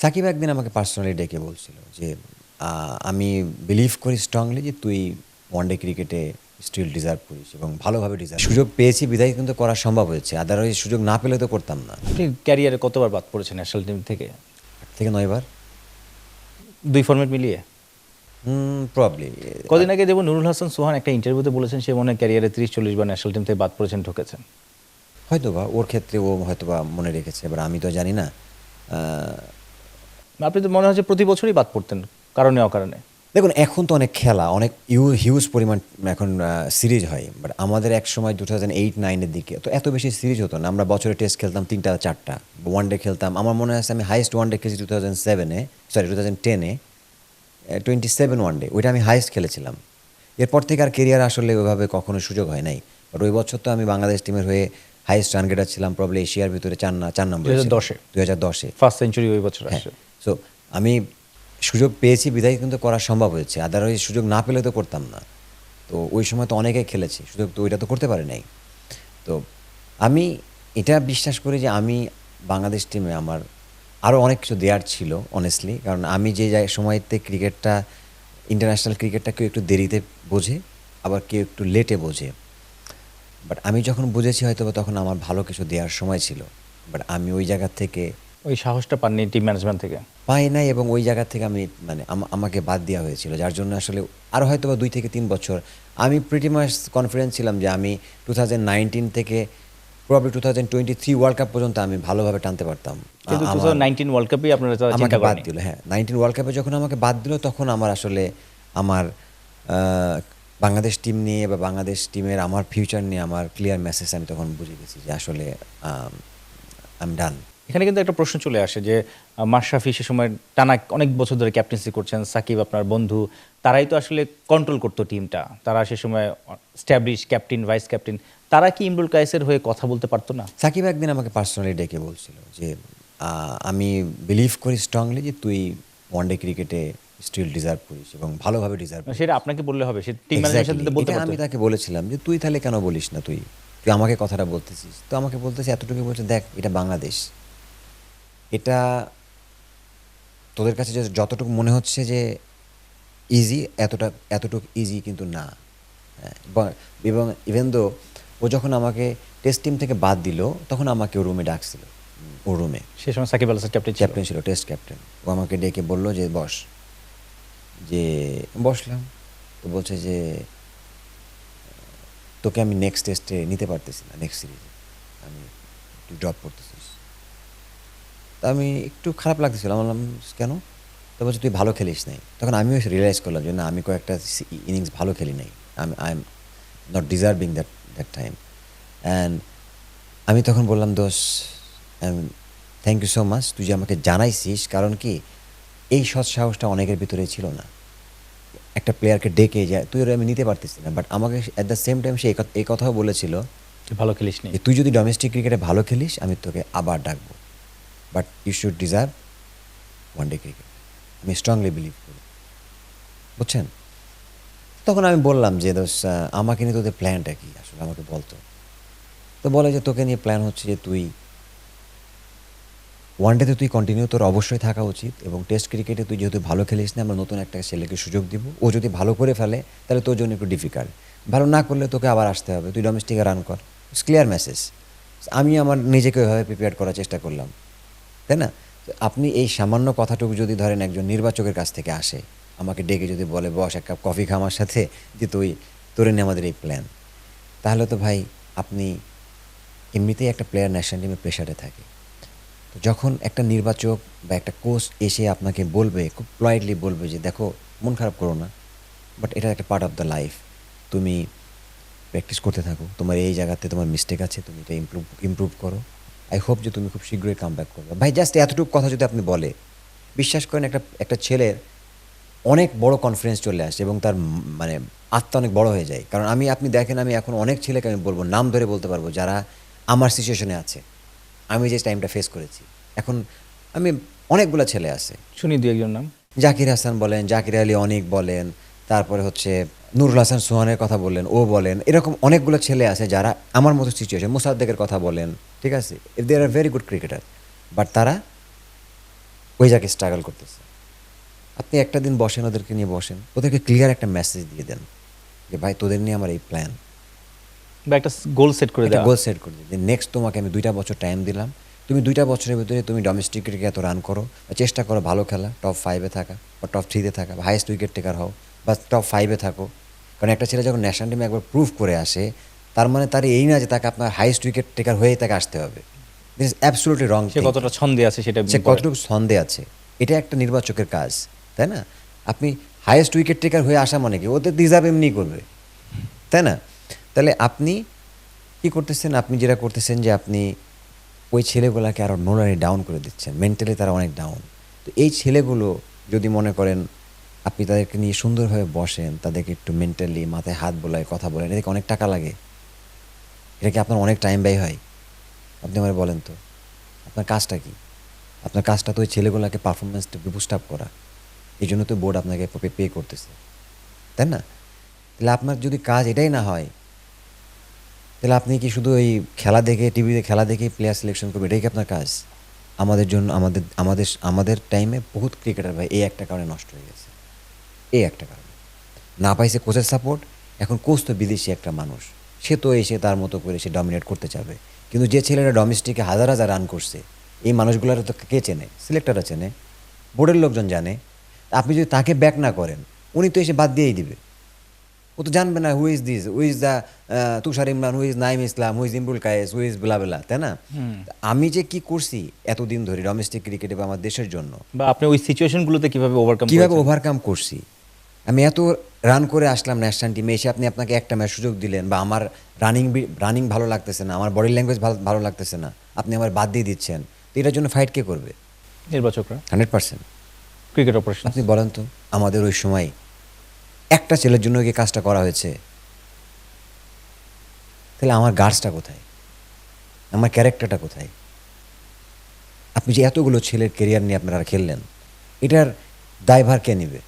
সাকিব একদিন আমাকে পার্সোনালি ডেকে বলছিল যে আমি বিলিভ করি স্ট্রংলি যে তুই ওয়ানডে ক্রিকেটে স্টিল ডিজার্ভ করিস এবং ভালোভাবে ডিজার্ভ সুযোগ পেয়েছি বিধায় কিন্তু করা সম্ভব হয়েছে, আদারওয়াইজ সুযোগ না পেলে তো করতাম না। আপনি ক্যারিয়ারে কতবার বাদ পড়েছেন ন্যাশনাল টিম থেকে? 8 থেকে 9 বার। 2 ফরম্যাট মিলিয়ে? প্রবাবলি। কদিন আগে দেখব নুরুল হাসান সোহান একটা ইন্টারভিউতে বলেছেন সে মনে হয় ক্যারিয়ারে 30-40 বার ন্যাশনাল টিম থেকে বাদ পড়েছেন, ঠকেছেন। হয়তোবা ওর ক্ষেত্রে ও হয়তোবা মনে রেখেছে, এবার আমি তো জানি না। আপনি তো মনে হয় যে প্রতি বছরই বাদ পড়তেন কারণে অকারণে। দেখুন, এখন তো অনেক খেলা, অনেক হিউজ পরিমাণ এখন সিরিজ হয়, বাট আমাদের এক সময় 2008-9-এর দিকে তো এত বেশি সিরিজ হতো না। আমরা বছরে টেস্ট খেলতাম 3-4টা, ওয়ানডে খেলতাম। আমার মনে আছে আমি হাইয়েস্ট ওয়ানডে খেলেছি 2007-এ, সরি 2010-এ, 27 ওয়ানডে, ওইটা আমি হাইয়েস্ট খেলেছিলাম। এরপর থেকে আর কেরিয়ার আসলে ওইভাবে কখনো সুযোগ হয় নাই। বাট ওই বছর তো আমি বাংলাদেশ টিমের হয়ে হাইয়েস্ট রান গেটার ছিলাম, প্রবলি এশিয়ার ভিতরে 4 নম্বর 2010-এ। ফার্স্ট সেঞ্চুরি ওই বছর হ্যাঁ, আসে। সো আমি সুযোগ পেয়েছি বিধায় কিন্তু করা সম্ভব হয়েছে, আদারওয়াইজ সুযোগ না পেলে তো করতাম না। তো ওই সময় তো অনেকে খেলেছি, সুযোগ তো ওইটা তো করতে পারে নাই। তো আমি এটা বিশ্বাস করি যে আমি বাংলাদেশ টিমে আমার আরও অনেক কিছু দেওয়ার ছিল অনেস্টলি, কারণ আমি যে সময়তে ক্রিকেটটা, ইন্টারন্যাশনাল ক্রিকেটটা কেউ একটু দেরিতে বোঝে, আবার কেউ একটু লেটে বোঝে। বাট আমি যখন বুঝেছি হয়তো তখন আমার ভালো কিছু দেওয়ার সময় ছিল, বাট আমি ওই জায়গা থেকে ওই সাহসটা পাননি টিম ম্যানেজমেন্ট থেকে? পাই নাই, এবং ওই জায়গা থেকে আমি মানে আমাকে বাদ দেওয়া হয়েছিল, যার জন্য আসলে আরও হয়তো বা 2 থেকে 3 বছর আমি প্রিটি মাচ কনফিডেন্ট ছিলাম যে আমি 2019 থেকে প্রবাবলি 2023 ওয়ার্ল্ড কাপ পর্যন্ত আমি ভালোভাবে টানতে পারতাম। কিন্তু 2019 ওয়ার্ল্ড কাপেই আপনারা চিন্তা আমাকে বাদ করেননি? দিল, হ্যাঁ, 19 ওয়ার্ল্ড কাপে যখন আমাকে বাদ দিল তখন আমার আসলে আমার বাংলাদেশ টিম নিয়ে বা বাংলাদেশ টিমের আমার ফিউচার নিয়ে আমার ক্লিয়ার মেসেজ আমি তখন বুঝে গেছি যে আসলে আই এম ডান। এখানে কিন্তু একটা প্রশ্ন চলে আসে যে মাশরাফি সে সময় টানা অনেক বছর ধরে ক্যাপ্টেন্সি করছেন, সাকিব আপনার বন্ধু, তারাই তো আসলে কন্ট্রোল করতো টিমটা, তারা সে সময় স্ট্যাবলিশ ক্যাপ্টেন, ভাইস ক্যাপ্টেন, তারা কি ইমরুল কায়েসের হয়ে কথা বলতে পারতো না? সাকিব একদিন আমাকে পার্সোনালি ডেকে বলছিল যে আমি বিলিভ করি স্ট্রংলি যে তুই ওয়ানডে ক্রিকেটে স্টিল ডিজার্ভ করিস এবং ভালোভাবে ডিজার্ভ করিস। সেটা আপনাকে বললে হবে, সে টিম ম্যানেজারের সাথে তো বলতে এটা পারতো। আমি তাকে বলেছিলাম যে তুই তাহলে কেন বলিস না, তুই তুই আমাকে কথাটা বলতেছিস, তো আমাকে বলতেছে এতটুকু, বলছে দেখ এটা বাংলাদেশ, এটা তোদের কাছে যতটুকু মনে হচ্ছে যে ইজি, এতটুকু ইজি কিন্তু না। হ্যাঁ, এবং ইভেন দো ও যখন আমাকে টেস্ট টিম থেকে বাদ দিল তখন আমাকে ও রুমে ডাকছিল, ওর রুমে। সে সময় সাকিব আল হাসান ক্যাপ্টেন ছিল। ক্যাপ্টেন ছিল, টেস্ট ক্যাপ্টেন। ও আমাকে ডেকে বললো যে বস, যে বসলাম। তো বলছে যে তোকে আমি নেক্সট টেস্টে নিতে পারতেছি না, নেক্সট সিরিজে আমি, তুই ড্রপ করতেছিস। তা আমি একটু খারাপ লাগতেছিল, আমি বললাম কেন? তো বলছে তুই ভালো খেলিস নাই। তখন আমিও রিয়েলাইজ করলাম যে না, আমি কয়েকটা ইনিংস ভালো খেলি নাই, I am not deserving that time. And আমি তখন বললাম দোষ, থ্যাংক ইউ সো মাচ, তুই যে আমাকে জানাইছিস, কারণ কি এই সৎ সাহসটা অনেকের ভিতরে ছিল না। একটা প্লেয়ারকে ডেকে যায় তুই ওরা আমি নিতে পারতেছি না, বাট আমাকে অ্যাট দ্য সেম টাইম সে এই কথাও বলেছিল তুই ভালো খেলিস নি। যে তুই যদি ডোমেস্টিক ক্রিকেটে ভালো খেলিস আমি তোকে আবার ডাকবো, but you should deserve one day cricket. আমি স্ট্রংলি বিলিভ করি, বুঝছেন? তখন আমি বললাম যে দোষ, আমাকে নিয়ে তোদের প্ল্যানটা কি আসলে আমাকে বলতো। তো বলে যে তোকে নিয়ে প্ল্যান হচ্ছে যে তুই ওয়ানডেতে তুই কন্টিনিউ তোর অবশ্যই থাকা উচিত, এবং টেস্ট ক্রিকেটে তুই যেহেতু ভালো খেলিস না, আমরা নতুন একটা ছেলেকে সুযোগ দিব, ও যদি ভালো করে ফেলে তাহলে তোর জন্য একটু ডিফিকাল্ট, ভালো না করলে তোকে আবার আসতে হবে, তুই ডোমেস্টিকে রান কর। It's clear message. আমি আমার নিজেকে ওইভাবে প্রিপেয়ার করার চেষ্টা করলাম, তাই না? তো আপনি এই সামান্য কথাটুকু যদি ধরেন একজন নির্বাচকের কাছ থেকে আসে, আমাকে ডেকে যদি বলে বস এক কাপ কফি খা আমার সাথে, যে তোরে নিয়ে আমাদের এই প্ল্যান, তাহলে তো ভাই আপনি এমনিতেই একটা প্লেয়ার ন্যাশনাল টিমে প্রেশারে থাকে। তো যখন একটা নির্বাচক বা একটা কোচ এসে আপনাকে বলবে, খুব পলাইটলি বলবে যে দেখো মন খারাপ করো না, বাট এটা একটা পার্ট অফ দ্য লাইফ, তুমি প্র্যাকটিস করতে থাকো, তোমার এই জায়গাতে তোমার মিস্টেক আছে, তুমি এটা ইমপ্রুভ করো, আই হোপ যে তুমি খুব শীঘ্রই কাম ব্যাক করবে। ভাই জাস্ট এতটুকু কথা যদি আপনি বলে, বিশ্বাস করেন একটা ছেলের অনেক বড় কনফিডেন্স চলে আসে এবং তার মানে আত্মা অনেক বড় হয়ে যায়। কারণ আপনি দেখেন, আমি এখন অনেক ছেলেকে আমি বলবো, নাম ধরে বলতে পারবো যারা আমার সিচুয়েশনে আছে, আমি যে টাইমটা ফেস করেছি। এখন আমি অনেকগুলো ছেলে আছে, শুনি দু একজন নাম। জাকির হাসান বলেন, জাকির আলী অনেক বলেন, তারপরে হচ্ছে নুরুল হাসান সোহানের কথা বললেন, ও বলেন, এরকম অনেকগুলো ছেলে আছে যারা আমার মতো সিচুয়েশন, মুসাদ্দেকের কথা বলেন, ঠিক আছে, they are very good cricketer, but তারা ওই জায়গায় স্ট্রাগল করতেছে। আপনি একটা দিন বসেন, ওদেরকে নিয়ে বসেন, ওদেরকে ক্লিয়ার একটা মেসেজ দিয়ে দেন যে ভাই তোদের নিয়ে আমার এই প্ল্যান, বা একটা গোল সেট করে একটা দেওয়া। গোল সেট করে দিই যে নেক্সট তোমাকে আমি 2টা বছর টাইম দিলাম, তুমি 2টা বছরের ভিতরে তুমি ডোমেস্টিক ক্রিকেট এত রান করো, বা চেষ্টা করো ভালো খেলা, টপ 5-এ থাকা বা টপ 3-তে থাকা, বা হাইয়েস্ট উইকেট টেকার হও, বা টপ 5-এ থাকো। কারণ একটা ছেলে যখন ন্যাশনাল টিমে একবার প্রুভ করে আসে, তার মানে তার এই না যে তাকে আপনার হাইয়েস্ট উইকেট টেকার হয়েই তাকে আসতে হবে। This is absolutely wrong. সে কতটা ছন্দে আছে সেটা সে নির্ভর করে। কতটুকু ছন্দে আছে, এটা একটা নির্বাচকের কাজ, তাই না? আপনি হাইয়েস্ট উইকেট টেকার হয়ে আসা মানে কি, ওদের ডিজার্ভ এমনি করবে, তাই না? তাহলে আপনি কি করতেছেন, আপনি যেটা করতেছেন যে আপনি ওই ছেলেগুলোকে আরও নোরানি ডাউন করে দিচ্ছেন, মেন্টালি তারা অনেক ডাউন। তো এই ছেলেগুলো যদি মনে করেন আপনি তাদেরকে নিয়ে সুন্দরভাবে বসেন, তাদেরকে একটু মেন্টালি মাথায় হাত বোলায় কথা বলেন, এদিকে অনেক টাকা লাগে, এটা কি আপনার অনেক টাইম ব্যয় হয়? আপনি আমার বলেন তো, আপনার কাজটা কি? আপনার কাজটা তো ওই ছেলেগুলোকে পারফরমেন্সটা বুস্ট আপ করা, এই জন্য তো বোর্ড আপনাকে পে করতেছে, তাই না? তাহলে আপনার যদি কাজ এটাই না হয়, তাহলে আপনি কি শুধু ওই খেলা দেখে, টিভিতে খেলা দেখে প্লেয়ার সিলেকশন করবেন, এটাই কি আপনার কাজ? আমাদের জন্য আমাদের আমাদের আমাদের টাইমে বহুত ক্রিকেটার ভাই এই একটা কারণে নষ্ট হয়ে গেছে, এই একটা কারণে না পাইছে কোচের সাপোর্ট। এখন কোচ তো বিদেশি একটা মানুষ, সে তো এসে তার মতো করে সে ডমিনেট করতে চাবে, কিন্তু যে ছেলেরা ডোমেস্টিকে হাজার হাজার রান করছে, এই মানুষগুলোর তো কে চেনে? সিলেক্টররা চেনে, বোর্ডের লোকজন জানে। আপনি যদি তাকে ব্যাক না করেন, উনি তো এসে বাদ দিয়েই দিবে। ও তো জানবে না who is this, who is the Tushar Imran, who is Naim Islam, who is Imrul Kayes, who is Bela, তাই না? আমি যে কি করছি এতদিন ধরে ডোমেস্টিক ক্রিকেটে বা আমার দেশের জন্য, বা আপনি ওই সিচুয়েশনগুলোতে কিভাবে ওভারকাম কিভাবে করেছেন? ওভারকাম করছি, আমি এত রান করে আসলাম ন্যাশনাল টিমে, এসে আপনি আপনাকে একটা ম্যাচ সুযোগ দিলেন, বা আমার রানিং ভালো লাগতেছে না, আমার বডি ল্যাঙ্গুয়েজ ভালো লাগতেছে না, আপনি আমার বাদ দিয়ে দিচ্ছেন, তো এটার জন্য ফাইট কে করবে? নির্বাচকরা, 100%। Cricket operation. আপনি বলেন তো, আমাদের ওই সময় একটা ছেলের জন্য কি কাজটা করা হয়েছে? তাহলে আমার গার্ডসটা কোথায়, আমার ক্যারেক্টারটা কোথায়? আপনি যে এতগুলো ছেলের কেরিয়ার নিয়ে আপনারা খেললেন, এটার দায়ভার কে নেবে?